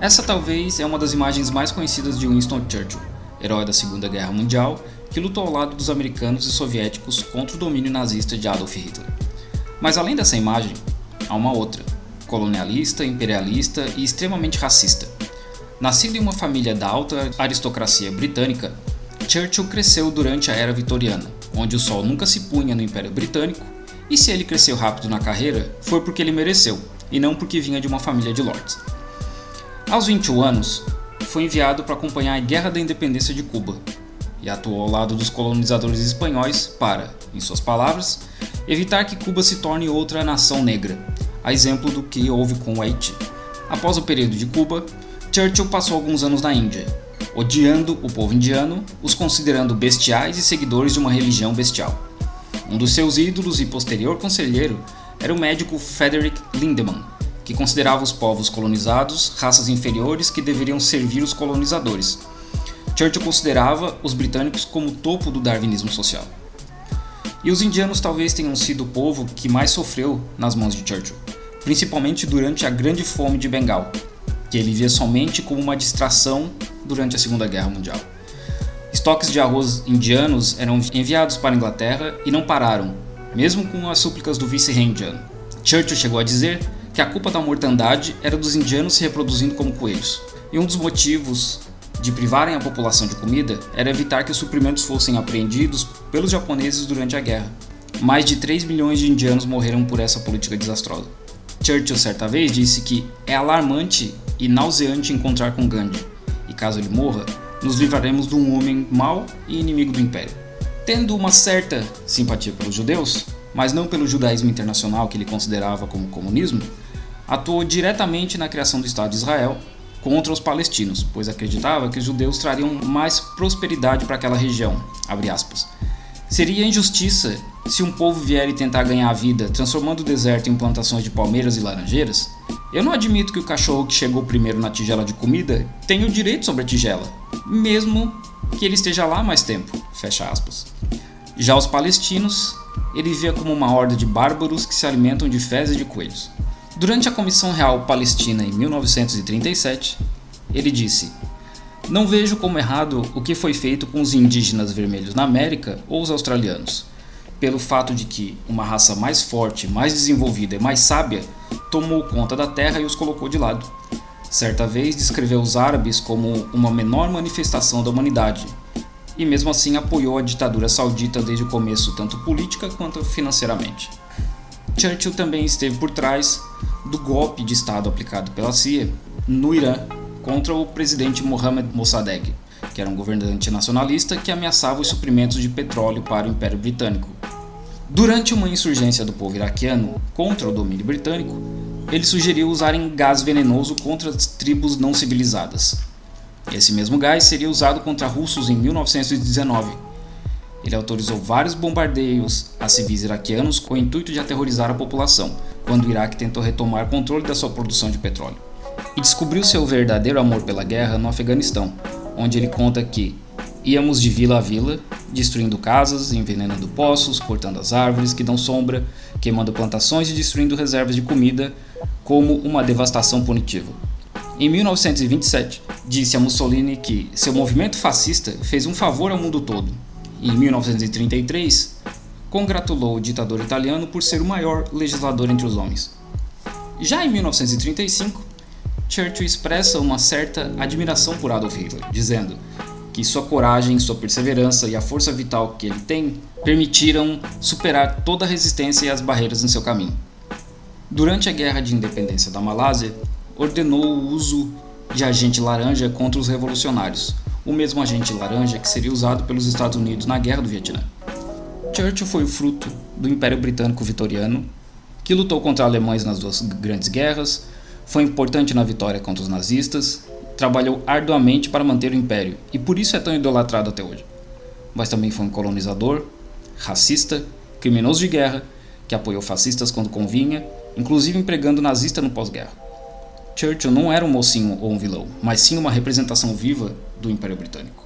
Essa talvez é uma das imagens mais conhecidas de Winston Churchill, herói da Segunda Guerra Mundial, que lutou ao lado dos americanos e soviéticos contra o domínio nazista de Adolf Hitler. Mas além dessa imagem, há uma outra, colonialista, imperialista e extremamente racista. Nascido em uma família da alta aristocracia britânica, Churchill cresceu durante a Era Vitoriana, onde o sol nunca se punha no Império Britânico, e se ele cresceu rápido na carreira, foi porque ele mereceu, e não porque vinha de uma família de lords. Aos 21 anos, foi enviado para acompanhar a Guerra da Independência de Cuba, e atuou ao lado dos colonizadores espanhóis para, em suas palavras, evitar que Cuba se torne outra nação negra, a exemplo do que houve com o Haiti. Após o período de Cuba, Churchill passou alguns anos na Índia, odiando o povo indiano, os considerando bestiais e seguidores de uma religião bestial. Um dos seus ídolos e posterior conselheiro era o médico Frederick Lindemann, que considerava os povos colonizados raças inferiores que deveriam servir os colonizadores. Churchill considerava os britânicos como o topo do darwinismo social. E os indianos talvez tenham sido o povo que mais sofreu nas mãos de Churchill, principalmente durante a Grande Fome de Bengal, que ele via somente como uma distração durante a Segunda Guerra Mundial. Estoques de arroz indianos eram enviados para a Inglaterra e não pararam, mesmo com as súplicas do vice-rei indiano. Churchill chegou a dizer que a culpa da mortandade era dos indianos se reproduzindo como coelhos, e um dos motivos de privarem a população de comida era evitar que os suprimentos fossem apreendidos pelos japoneses durante a guerra. Mais de 3 milhões de indianos morreram por essa política desastrosa. Churchill certa vez disse que é alarmante e nauseante encontrar com Gandhi, e caso ele morra, nos livraremos de um homem mau e inimigo do Império. Tendo uma certa simpatia pelos judeus, mas não pelo judaísmo internacional que ele considerava como comunismo, atuou diretamente na criação do Estado de Israel contra os palestinos, pois acreditava que os judeus trariam mais prosperidade para aquela região, abre aspas. Seria injustiça se um povo vier e tentar ganhar a vida transformando o deserto em plantações de palmeiras e laranjeiras? Eu não admito que o cachorro que chegou primeiro na tigela de comida tenha o direito sobre a tigela, mesmo que ele esteja lá há mais tempo, fecha aspas. Já os palestinos, ele via como uma horda de bárbaros que se alimentam de fezes de coelhos. Durante a Comissão Real Palestina em 1937, ele disse: "Não vejo como errado o que foi feito com os indígenas vermelhos na América ou os australianos, pelo fato de que uma raça mais forte, mais desenvolvida e mais sábia tomou conta da terra e os colocou de lado. Certa vez descreveu os árabes como uma menor manifestação da humanidade, e mesmo assim apoiou a ditadura saudita desde o começo, tanto política quanto financeiramente." Churchill também esteve por trás do golpe de Estado aplicado pela CIA no Irã contra o presidente Mohammad Mossadegh, que era um governante nacionalista que ameaçava os suprimentos de petróleo para o Império Britânico. Durante uma insurgência do povo iraquiano contra o domínio britânico, ele sugeriu usarem gás venenoso contra as tribos não civilizadas. Esse mesmo gás seria usado contra russos em 1919. Ele autorizou vários bombardeios a civis iraquianos com o intuito de aterrorizar a população, quando o Iraque tentou retomar controle da sua produção de petróleo. E descobriu seu verdadeiro amor pela guerra no Afeganistão, onde ele conta que íamos de vila a vila, destruindo casas, envenenando poços, cortando as árvores que dão sombra, queimando plantações e destruindo reservas de comida, como uma devastação punitiva. Em 1927, disse a Mussolini que seu movimento fascista fez um favor ao mundo todo. Em 1933, congratulou o ditador italiano por ser o maior legislador entre os homens. Já em 1935, Churchill expressa uma certa admiração por Adolf Hitler, dizendo que sua coragem, sua perseverança e a força vital que ele tem permitiram superar toda a resistência e as barreiras em seu caminho. Durante a Guerra de Independência da Malásia, ordenou o uso de agente laranja contra os revolucionários, o mesmo agente laranja que seria usado pelos Estados Unidos na Guerra do Vietnã. Churchill foi o fruto do Império Britânico Vitoriano, que lutou contra alemães nas duas grandes guerras, foi importante na vitória contra os nazistas, trabalhou arduamente para manter o império e por isso é tão idolatrado até hoje. Mas também foi um colonizador, racista, criminoso de guerra, que apoiou fascistas quando convinha, inclusive empregando nazista no pós-guerra. Churchill não era um mocinho ou um vilão, mas sim uma representação viva do Império Britânico.